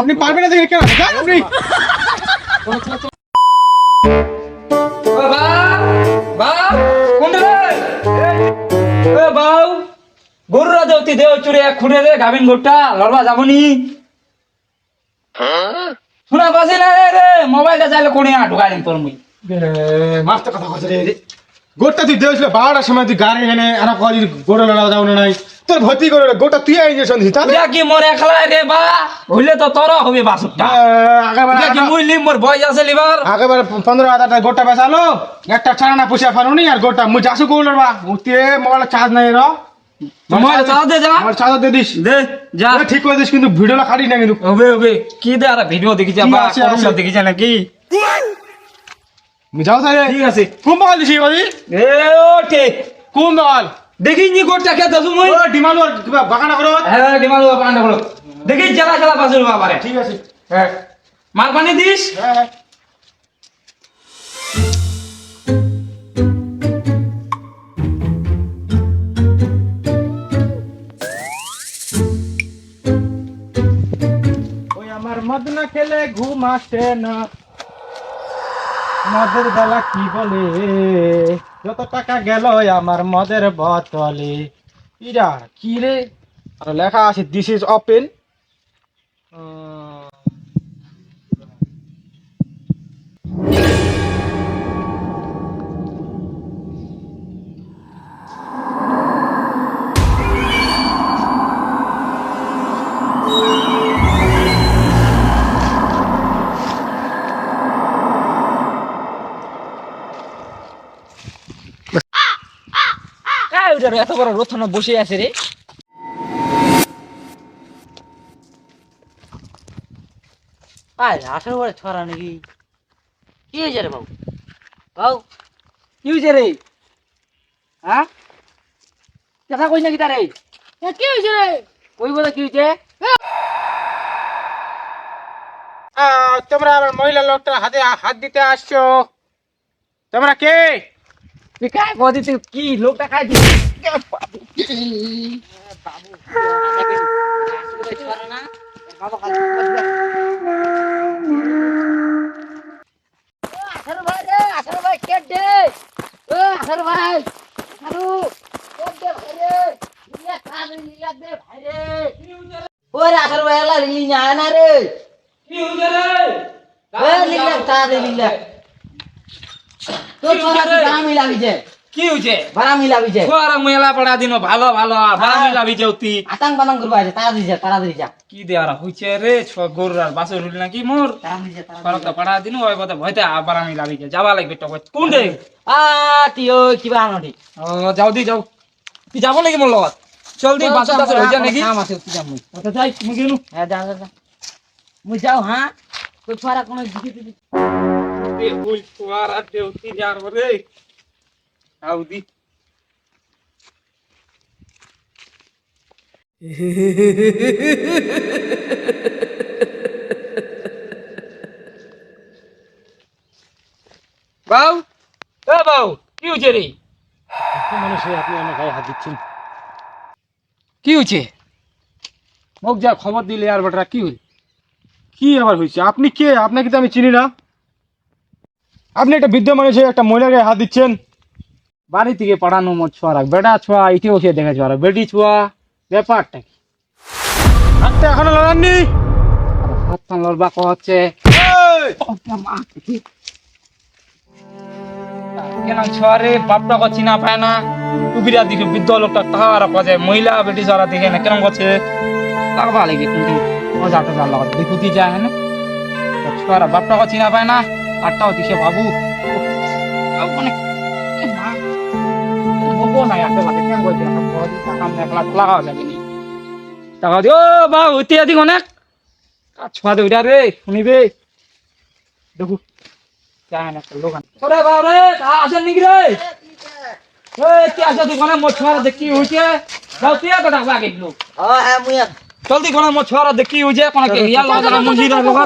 আপনি পারবেন না দেখে কেন যান আপনি গরুরা দেওতি দেও চুরে এক খুঁড়ে দে গাভিন গোটা লড়বা যাবনি শোনা পাচ্ছি না রে মোবাইলটা চাইলে কোনে ঢুকাই দিন তোর মুই মাস্ত কথা কথা রে গোটা তুই দেওছিল 12টার সময় তুই গাড়ি এনে আর কই গোড়া লড়া যাও না নাই তোর ভর্তি করে গোটা তুই ইনজেকশন দিছ তা কি মোর একলা রে বা হইলে তো তোর হবে বাসুটা আগেবার কি মুই লিম মোর বয়স আছে লিবার আগেবার 15,000 টাকা গোটা বেচালো একটা ছানা পুষা ফারুনি আর গোটা মুই যাসু কোল লড়বা উতে মোবাইল চার্জ নাই র মোবাইল চার্জ দে যা আমার চার্জ দে দিস দে যা ঠিক করে দিস কিন্তু ভিডিওটা কাটি না কিন্তু হবে হবে কি দে আর ভিডিও দেখি যা বা করুলা দেখি যা নাকি মি যাও তাহলে ঠিক আছে কোন বল দিছি বাদি এ ওঠে কোন বল দেখি নি গোটা কে দছু মই ও ডিমান্ড বাগানা করো হ্যাঁ ডিমাল বান্ডা বলো দেখি জেলা জেলা বাজুর বাবারে ঠিক আছে হ্যাঁ মাল পানি দিস হ্যাঁ হ্যাঁ ওই আমার মদ না খেলে ঘুম আসে না মদের বেলা কি বলে যত টাকা গেল আমার মদের বোতলে ইরা কি রে আর লেখা আছে দিস ইজ ওপেন এত বড় রথনা বসে আছে রে আরে আসল বড় ছড়া নাকি কি হয়েছে রে বাবু বাবু কি হইছে রে হ্যাঁ কথা কইছ নাকি তারে কি হয়েছে রে কইব না কি হইছে তোমরা আমার মহিলা লোকটার হাতে হাত দিতে আসছো তোমরা কে তুই কাই বদি তুই কি লোকটা খাই দিস ছড়া না বাবা আসল ভাই রে আসল ভাই কে দে ও আসল ভাই আরু কে দে ভাই রে নিয়া কাজ নিয়া দে ভাই রে ওরে আসল ভাই এলা রিলি না না রে কি হইছে রে ওরে লিলা কাজ লিলা তো ছড়া দাম মিলাবি যে কি হইছে ভাড়া মিলাবি যে তোরা মেলা পড়া দিন ভালো ভালো ভাড়া মিলাবি যাওতি আতাং বানাং করবা যে তাড়াতাড়ি যা কি দে আর হইছে রে ছ গরুর বাসে রুল নাকি মোর তাড়াতাড়ি যা ফরকটা পড়া দিন ওই কথা ভয়তে আবার আমি লাভি যাবা লাগবে তো কোন রে আ তিও কিবা আনটি ও যাও দি যাও তুই যাবো নাকি মোর লগত চল দি বাসে বাসে হই যা নাকি কাম আছে তুই যা মুই আচ্ছা যাই মুই গেলু হ্যাঁ যা যা মুই যাও হ্যাঁ তো ছড়া কোন দিকে দিবি এ ওই তোরা দেউতি যার রে আউ দি বাউ এ বাউ কি হইছে রে মানুষ আপনি আমার গায়ে হাত দিচ্ছেন কি হইছে মোক যা খবর দিলে আর বেটা কি হইল কি আবার হয়েছে আপনি কে আপনাকে তো আমি চিনি না আপনি একটা বৃদ্ধ মানুষ হয়ে একটা মহিলার গায়ে হাত দিচ্ছেন বাড়ি থেকে পাঠানো মোর ছোয়ারা বেটা ছোয়া ইটে বসে দেখা ছোয়ারা বেটি ছোয়া ব্যাপারটা কি হাতটা এখনো লড়াননি হাত টান লড়বা হচ্ছে কেন ছোয়ারে বাপটা করছি না পায় না টুপিরা দিকে বৃদ্ধ লোকটা তাহার কাজে মহিলা বেটি ছোয়ারা দেখে না কেন করছে লাগবা লাগে কিন্তু মজা টজা লাগা দেখুতি যায় না ছোয়ারা বাপটা করছি না পায় না আটটাও দিছে বাবু অনেক নাই আসতে পারে কেন বলছে টাকা একলা লাগাও লাগেনি টাকা দিও বা হইতে আদি অনেক ছোয়া দে ওইটা রে শুনিবে দেখু যায় না লোকান ওরে বাবা রে আসেন নাকি রে এই কি আসে দোকানে মোর ছোয়ারা দেখি হইছে যাও তুই কথা বাগে লোক ও হ্যাঁ মুই জলদি কোন মোর ছোয়ারা দেখি হইছে কোন কে ইয়া লাগা মঞ্জিরা লগা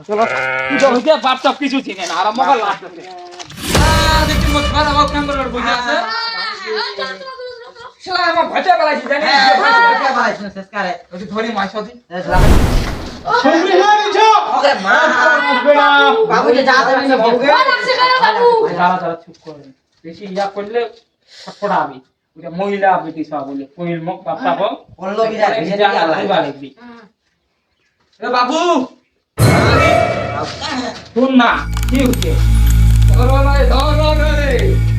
চলো কি তো হইছে বাপ সব কিছু চিনে না আর মগা লাগছে দেখি মোর ছোয়ারা বাপ কাম করে বসে আছে শালা আমার ভজা গলাইছি জানি কে ভাই শেষ করে ওই ধরি মাছ দি শুনবি না। বাবুকে যা দেবে না বাবুকে যারা যারা চুপ করে বেশি ইয়া করলে ছটফটা হবে ওটা মহিলা বেটি সব বলে কোইল মুখ বাপটাবো বললো কি যা ভেজে যা দিয়ে আলাই লাগবি এ বাবু শুন না কি হচ্ছে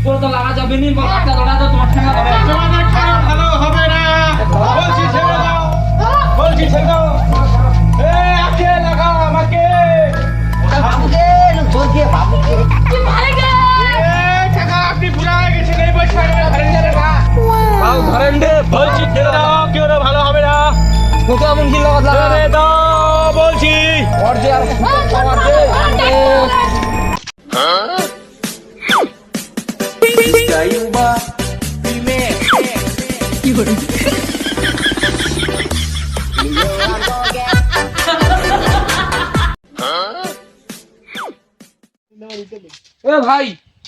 তোর তো লাগা যাবে নি বাচ্চা লাগা তো তোমার ঠেঙ্গা ধরে তোমাদের খারাপ ভালো হবে না, বলছি ছেড়ে দাও, বলছি ছেড়ে দাও। আকে লাগাও আমাকে। বাবুকে জোর দিয়ে বাবুকে কাকা আপনি ভুলে গেছেন, এই বয়সে ধরেন না রে বা। বাবু ধরেন দে বলছি ছেড়ে দাও, কেউ না ভালো হবে না। কোথা মন কি লাগা ছেড়ে দাও বলছি। और जे यार और दे ए भाई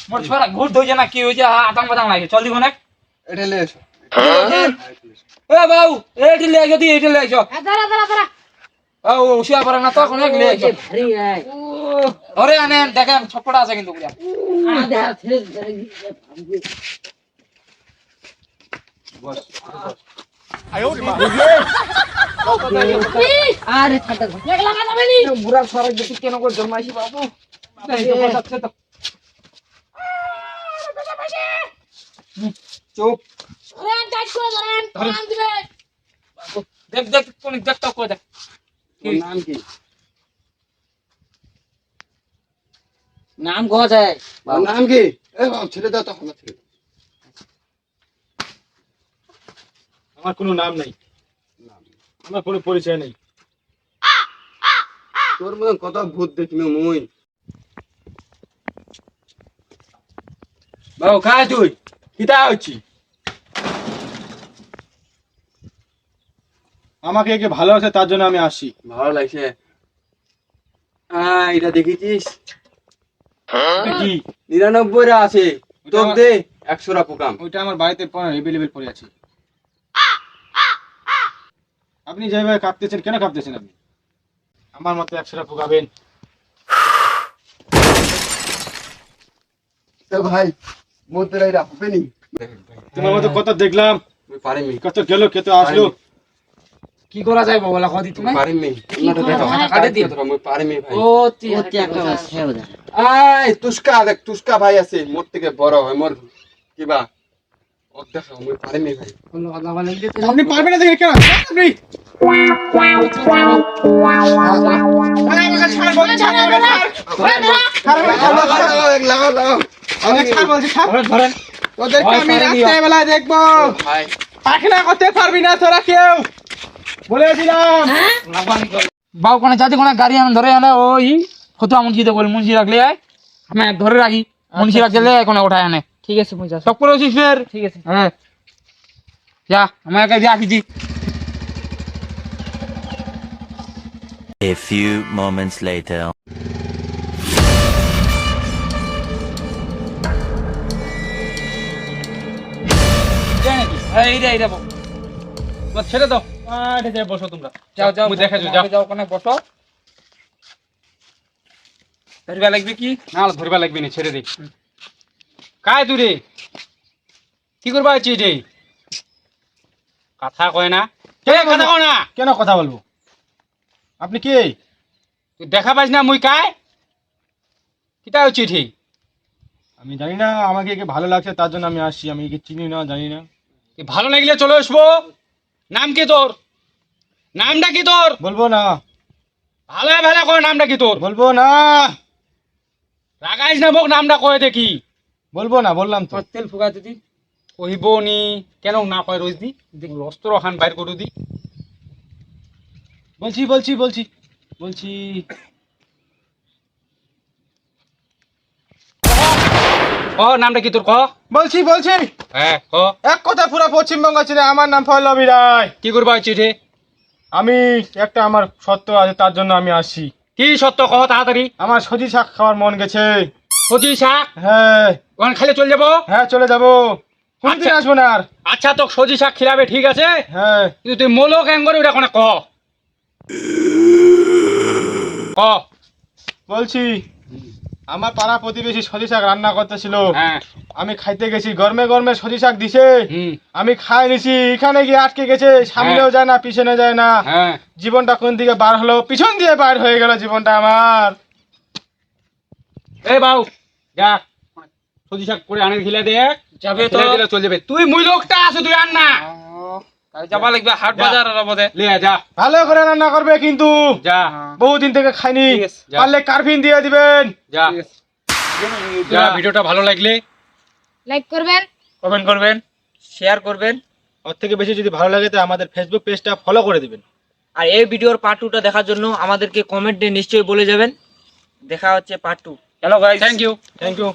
मोर छोरा घुट हो जाना की हो जा आतंक बतांग लागे चल दिबो ना এটা লে এসো। ए बाबू एटी ले जो दी एटी ले जो ओ उशिया पर ना तो कोने ले जो ভারী নাই अरे आने देखे छपड़ा আছে কিন্তু গুলা আদা ছেড়ে বাবুকে আরে ঠান্ডা লাগা যাবে নি বুড়া সারা গতি কেন করে জন্মাইছি বাবু এই তো যাচ্ছে তো চুপ দেখ দেখ কোন দেখ তো কই দেখ তোর নাম কি? নাম কো যায় তোর নাম কি? এ বাবা ছেড়ে দাও তো, আমার ছেড়ে দাও। আমার কোনো নাম নেই, আমার কোনো পরিচয় নেই। তোর মতন কত ভূত দেখমি মুই। বাবু কাজ তুই কিতা হচ্ছি? আমাকে একে ভালোবাসে তার জন্য আমি আসি। ভালো লাগছে। এটা দেখেছিস? কি 99 আছে, তোর দে 100 পোকাম। ওইটা আমার বাড়িতে এভেলেবেল পড়ে আছে। আপনি যেভাবে কাঁপতেছেন, কেন কাঁপতেছেন আপনি? আমার মতো 100টা পোকাবেন। তো ভাই মোদের এরা হবে নি। তোমার মতো কত দেখলাম, মুই পারিমি, কত গেল, কত আসলো। কি করা যায় বাবা লাগা দি তুমি পারিমি। উন্নত দেখো, কাটে দি মুই পারিমি ভাই। ও তি ওতে একটা ছেড়ে দাও আই তুস্কা দেখ, তুস্কা ভাই আছে মোর থেকে বড় হয়, মোর কিবা ও দেখো মুই পারিমি ভাই। লাগা লাগলে তো আপনি পারবেন না দেখে কেন আপনি? আমাকে ছাড় বলছি, ছাড়, আমাকে ছাড়। লাগাও লাগাও। আমাকে ছাড় বলছি, ছাড়। ধরেন তোদেরকে আমি রাত্রেবেলায় দেখবো। ভাই পায়খানা করতে পারবি না তোরা কেউ, বলে দিলাম। বাবু কোনে যাতে কোনে গাড়ি আন ধরে আনে ওই ফটো মুন্সি দে বল মুন্সি রাখলে আয় আমি ধরে রাখি মুন্সি রাখলে কোনে উঠায় আনে ঠিক আছে মুই যা সব করে আছিস ফের ঠিক আছে হ্যাঁ যা আমার কাছে আসি দি A few moments later. এই রে বাবু ছেড়ে দাও, আরে যাই বসো তোমরা। যাও যাও মুই দেখা যাও, যাও কোনে বসো ধরবা লাগবে কি না ধরবা লাগবে না, ছেড়ে দে। কায় তুই রে, কি করবা আছিস রে? কথা কয় না, কথা কয় না, কেন কথা বলবো? আপনি কে? তুই দেখা পাইস না মুই কায়? কিটা হচ্ছে ঠিক? আমি জানি না, আমাকে একে ভালো লাগছে তার জন্য আমি আসছি। আমি একে চিনি না, জানি না। ভালো লাগলে চলে আসবো। নাম কি তোর? নামটা কি তোর? বলবো না। ভালো ভালো কয়, নামটা কি তোর? বলবো না। রাগাইস না, মোক নামটা কয় দেখি। বলবো না, বললাম তো। তেল ফুকা দিদি কহিব নি, কেন না কয় রোজ দি? অস্ত্র খান বাইর করে দি। বলছি বলছি বলছি বলছি ক নামটা কি তোর? ক বলছি বলছি হ্যাঁ ক। এক কথা পুরো পশ্চিমবঙ্গ ছিল। আমার নাম পল্লবী রায়। কি করবা চিঠি? আমি একটা আমার সত্য আছে তার জন্য আমি আসছি। কি সত্য কহ তাড়াতাড়ি। আমার সজি শাক খাওয়ার মন গেছে। সজি শাক? হ্যাঁ। ওখানে খাইলে চলে যাবো? হ্যাঁ চলে যাবো। কোনদিন আসবো না আর। আচ্ছা তো সজি শাক খিলাবে, ঠিক আছে। হ্যাঁ কিন্তু তুই মোলো কেন করে ওটা কোনে ক। ক বলছি আমার পাড়া প্রতিবেশী সজি শাক রান্না করতেছিল, হ্যাঁ আমি খাইতে গেছি, গরমে গরমে সজি শাক দিছে, হুম আমি খাই নিছি, এখানে গিয়ে আটকে গেছে, সামনেও যায় না পিছনে যায় না, হ্যাঁ জীবনটা কোন দিকে বার হলো, পিছন দিয়ে বার হয়ে গেল জীবনটা আমার। এই বাউ যা সজি শাক করে আনে খিলা দেখ যাবে তো? খিলা দিলে চলে যাবে। তুই মুই লোকটা আছো, তুই আন না। যাবা লাগবে হাট বাজার আর মধ্যে লে যা ভালো করে রান্না করবে কিন্তু, যা বহুদিন থেকে খাইনি, ঠিক আছে, যা। পারলে কার্ফিন দিয়ে দিবেন। যা যা। ভিডিওটা ভালো লাগলে লাইক করবেন, কমেন্ট করবেন, শেয়ার করবেন, ওর থেকে বেশি যদি ভালো লাগে তো আমাদের ফেসবুক পেজটা ফলো করে দিবেন। আর এই ভিডিওর পার্ট 2টা দেখার জন্য আমাদেরকে কমেন্টে নিশ্চয়ই বলে যাবেন। দেখা হচ্ছে part 2। Hello guys, thank you. Thank you.